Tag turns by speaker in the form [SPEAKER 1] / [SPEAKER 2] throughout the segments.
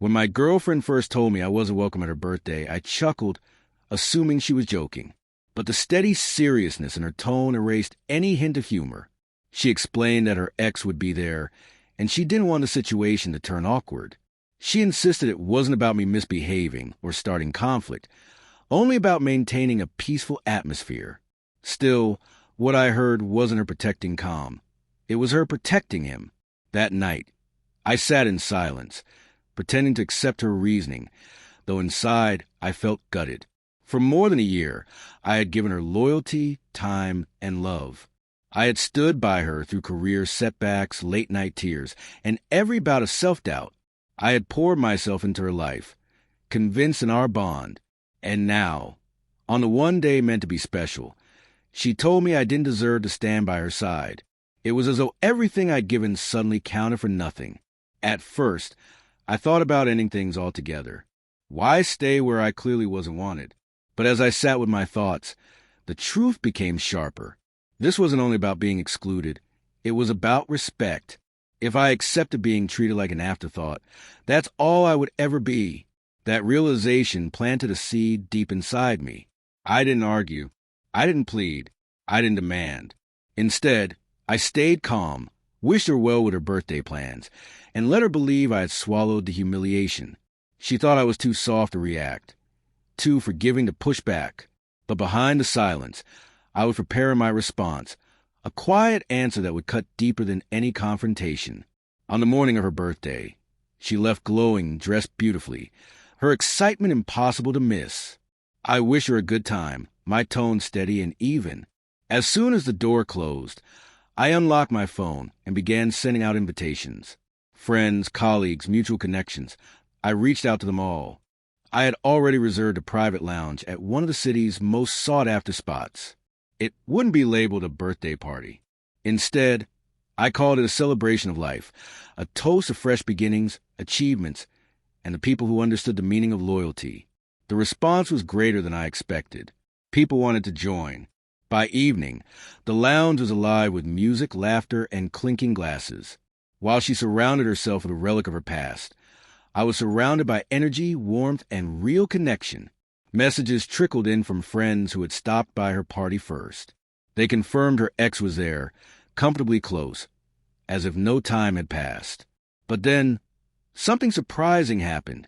[SPEAKER 1] When my girlfriend first told me I wasn't welcome at her birthday, I chuckled, assuming she was joking. But the steady seriousness in her tone erased any hint of humor. She explained that her ex would be there, and she didn't want the situation to turn awkward. She insisted it wasn't about me misbehaving or starting conflict, only about maintaining a peaceful atmosphere. Still, what I heard wasn't her protecting calm. It was her protecting him. That night, I sat in silence, pretending to accept her reasoning, though inside I felt gutted. For more than a year, I had given her loyalty, time, and love. I had stood by her through career setbacks, late-night tears, and every bout of self-doubt. I had poured myself into her life, convinced in our bond. And now, on the one day meant to be special, she told me I didn't deserve to stand by her side. It was as though everything I'd given suddenly counted for nothing. At first, I thought about ending things altogether. Why stay where I clearly wasn't wanted? But as I sat with my thoughts, the truth became sharper. This wasn't only about being excluded. It was about respect. If I accepted being treated like an afterthought, that's all I would ever be. That realization planted a seed deep inside me. I didn't argue. I didn't plead. I didn't demand. Instead, I stayed calm, wished her well with her birthday plans, and let her believe I had swallowed the humiliation. She thought I was too soft to react, too forgiving to push back. But behind the silence, I was preparing my response, a quiet answer that would cut deeper than any confrontation. On the morning of her birthday, she left glowing, dressed beautifully, her excitement impossible to miss. I wished her a good time, my tone steady and even. As soon as the door closed, I unlocked my phone and began sending out invitations. Friends, colleagues, mutual connections. I reached out to them all. I had already reserved a private lounge at one of the city's most sought-after spots. It wouldn't be labeled a birthday party. Instead, I called it a celebration of life, a toast of fresh beginnings, achievements, and the people who understood the meaning of loyalty. The response was greater than I expected. People wanted to join. By evening, the lounge was alive with music, laughter, and clinking glasses. While she surrounded herself with a relic of her past, I was surrounded by energy, warmth, and real connection. Messages trickled in from friends who had stopped by her party first. They confirmed her ex was there, comfortably close, as if no time had passed. But then, something surprising happened.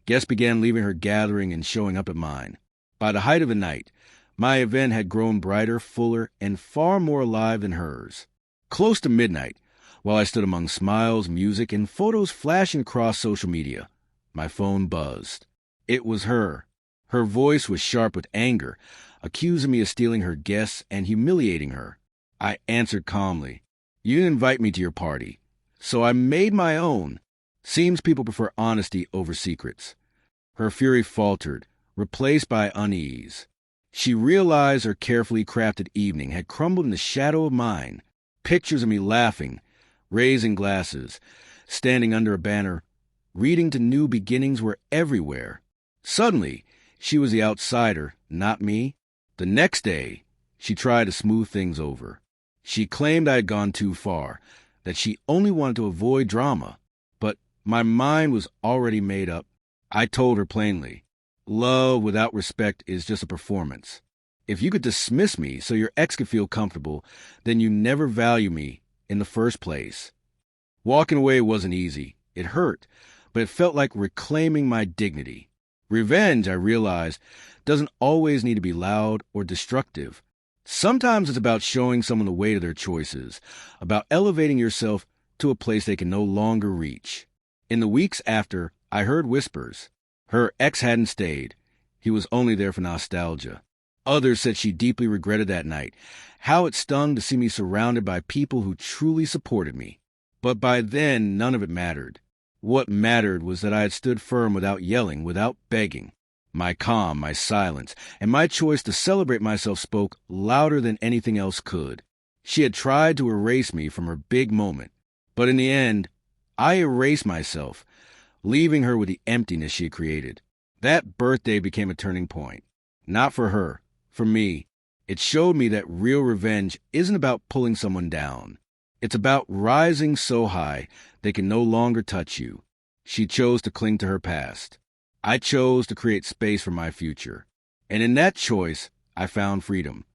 [SPEAKER 1] Guests began leaving her gathering and showing up at mine. By the height of the night, my event had grown brighter, fuller, and far more alive than hers. Close to midnight, while I stood among smiles, music, and photos flashing across social media, my phone buzzed. It was her. Her voice was sharp with anger, accusing me of stealing her guests and humiliating her. I answered calmly, "You didn't invite me to your party, so I made my own." Seems people prefer honesty over secrets. Her fury faltered, replaced by unease. She realized her carefully crafted evening had crumbled in the shadow of mine. Pictures of me laughing, raising glasses, standing under a banner, reading to new beginnings were everywhere. Suddenly, she was the outsider, not me. The next day, she tried to smooth things over. She claimed I had gone too far, that she only wanted to avoid drama. But my mind was already made up. I told her plainly, love without respect is just a performance. If you could dismiss me so your ex could feel comfortable, then you never value me in the first place. Walking away wasn't easy. It hurt, but it felt like reclaiming my dignity. Revenge, I realized, doesn't always need to be loud or destructive. Sometimes it's about showing someone the weight of their choices, about elevating yourself to a place they can no longer reach. In the weeks after, I heard whispers. Her ex hadn't stayed. He was only there for nostalgia. Others said she deeply regretted that night, how it stung to see me surrounded by people who truly supported me. But by then, none of it mattered. What mattered was that I had stood firm without yelling, without begging. My calm, my silence, and my choice to celebrate myself spoke louder than anything else could. She had tried to erase me from her big moment, but in the end, I erased myself, leaving her with the emptiness she had created. That birthday became a turning point. Not for her, for me. It showed me that real revenge isn't about pulling someone down. It's about rising so high they can no longer touch you. She chose to cling to her past. I chose to create space for my future. And in that choice, I found freedom.